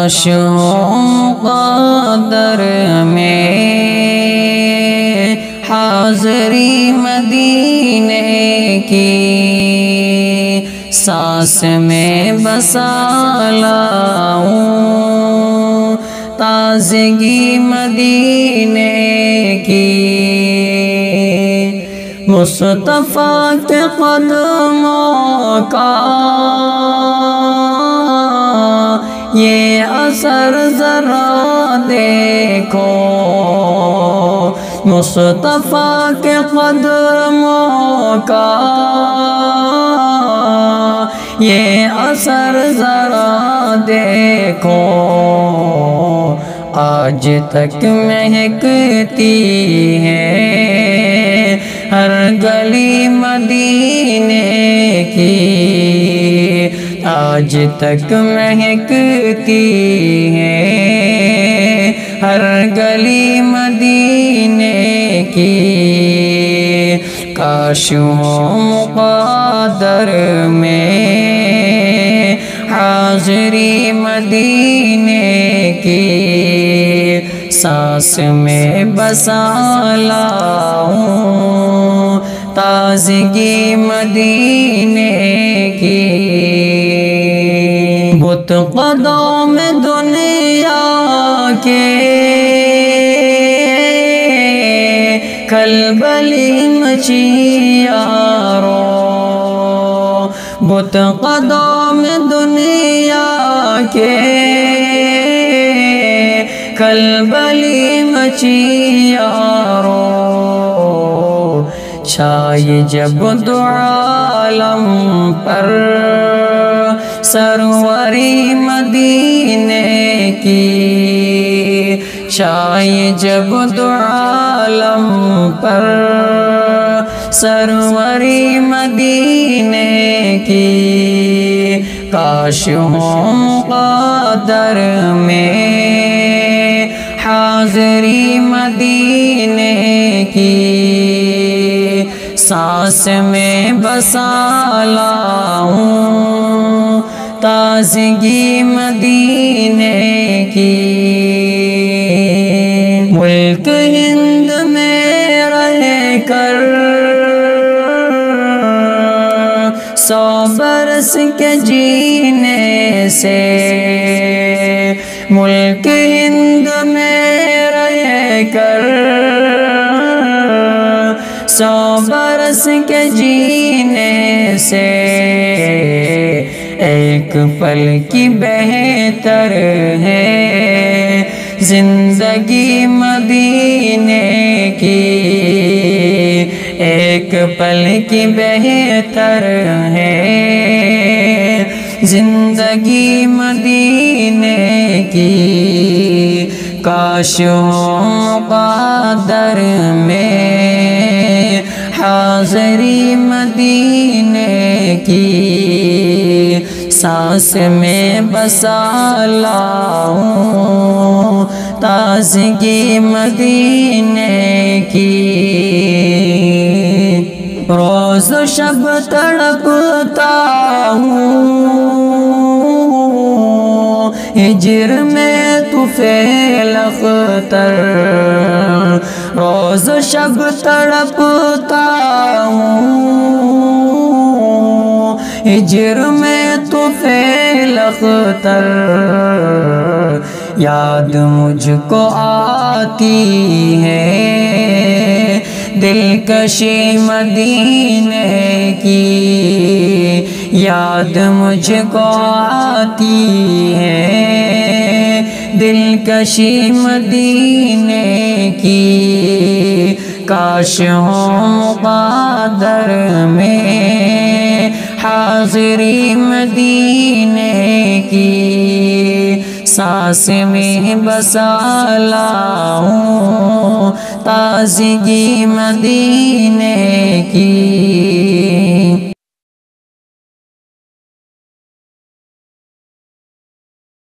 کاش ہوں قدر میں حاضری مدینے کی، سانس میں بسا لاؤں تازگی مدینے کی۔ مصطفیٰ کے قدموں کا یہ اثر ذرا دیکھو، مصطفیٰ کے قدموں کا یہ اثر ذرا دیکھو، آج تک مہکتی ہے ہر گلی مدینے کی، آج تک مہکتی ہے ہر گلی مدینے کی۔ کاش ہوں مقدر میں حاضری مدینے کی، سانس میں بسا لاؤں تازگی مدینے کی۔ بت قدوں میں دنیا کے کھلبلی مچی یارو، بت قدوں میں دنیا کے کھلبلی مچی یارو، چھائی جب دو عالم پر سروری مدینے کی، چھائی جب دو عالم پر سروری مدینے کی، کاش ہوں مقدر میں حاضری مدینے کی، سانس میں بسا لاؤں تازگی مدینے کی۔ ملک ہند میں رہ کر 100 برس کے جینے سے، ملک ہند میں رہ کر 100 برس کے جینے سے، ایک پل کی بہتر ہے زندگی مدینے کی، ایک پل کی بہتر ہے زندگی مدینے کی، کاش ہوں مقدر میں حاضری مدینے کی، سانس میں بسا لاؤں تازگی مدینے کی۔ روز و شب تڑپتا ہوں ہجر میں تو فعل اختر، روز و شب تڑپتا ہوں ہجر میں تو فعل اختر، یاد مجھ کو آتی ہے دلکشی مدینے کی، یاد مجھ کو آتی ہے دلکشی مدینے کی، کاش ہوں مقدر میں حاضری مدینے کی، سانس میں بسا لاؤں تازگی مدینے کی۔